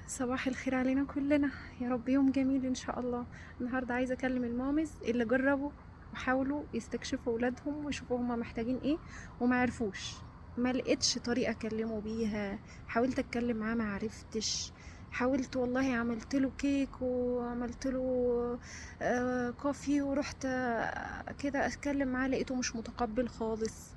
صباح الخير علينا كلنا، يا رب يوم جميل ان شاء الله. النهارده عايزه اكلم المامز اللي جربوا وحاولوا يستكشفوا ولادهم ويشوفوا هما محتاجين ايه وما عرفوش. ما لقيتش طريقه اكلمه بيها. حاولت اتكلم معاه ما عرفتش. حاولت والله، عملت له كيك وعملت له كوفي، ورحت كده اتكلم معاه لقيته مش متقبل خالص.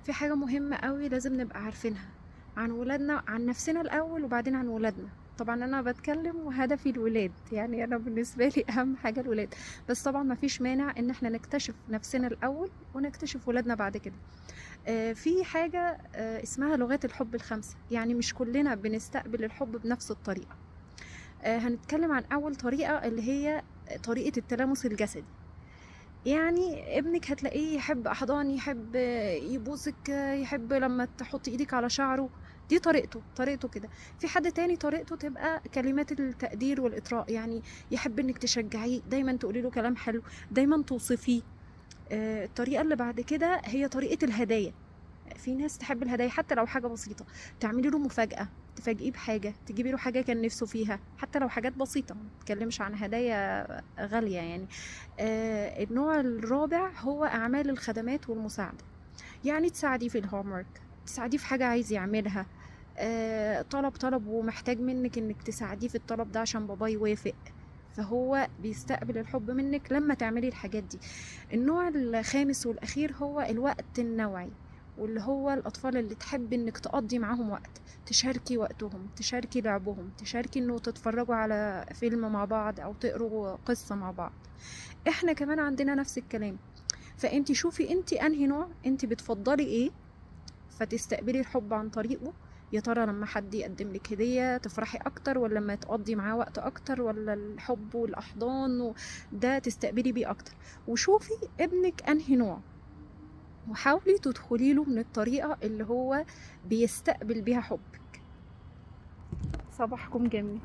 في حاجه مهمه قوي لازم نبقى عارفينها عن ولادنا، عن نفسنا الاول وبعدين عن ولادنا. طبعا انا بتكلم وهدفي الولاد، يعني انا بالنسبه لي اهم حاجه الولاد. بس طبعا ما فيش مانع ان احنا نكتشف نفسنا الاول ونكتشف ولادنا بعد كده. في حاجه اسمها لغات الحب الخمسه، يعني مش كلنا بنستقبل الحب بنفس الطريقه. هنتكلم عن اول طريقه اللي هي طريقه التلامس الجسدي. يعني ابنك هتلاقيه يحب احضان، يحب يبوسك، يحب لما تحط ايدك على شعره. دي طريقته كده. في حد تاني طريقته تبقى كلمات التقدير والاطراء، يعني يحب انك تشجعيه دايما، تقولي له كلام حلو، دايما توصفيه. الطريقة اللي بعد كده هي طريقة الهدايا. في ناس تحب الهدايا حتى لو حاجة بسيطة، تعملي له مفاجأة، تفاجئيه بحاجة، تجيبي له حاجة كان نفسه فيها، حتى لو حاجات بسيطة، ما نتكلمش عن هدايا غالية يعني. النوع الرابع هو أعمال الخدمات والمساعدة. يعني تساعديه في الهومورك، تساعديه في حاجة عايز يعملها، طلب ومحتاج منك انك تساعديه في الطلب ده عشان بابا يوافق. فهو بيستقبل الحب منك لما تعملي الحاجات دي. النوع الخامس والأخير هو الوقت النوعي، واللي هو الأطفال اللي تحب إنك تقضي معاهم وقت، تشاركي وقتهم، تشاركي لعبهم، تشاركي إنه تتفرجوا على فيلم مع بعض أو تقروا قصة مع بعض. إحنا كمان عندنا نفس الكلام. فأنتي شوفي أنتي أنهي نوع، أنتي بتفضلي إيه، فتستقبلي الحب عن طريقه. يا ترى لما حد يقدم لك هدية تفرحي أكتر، ولا لما تقضي معاه وقت أكتر، ولا الحب والأحضان ده تستقبلي بيه أكتر. وشوفي ابنك أنهي نوع، وحاولي تدخلي له من الطريقة اللي هو بيستقبل بيها حبك. صباحكم جميل.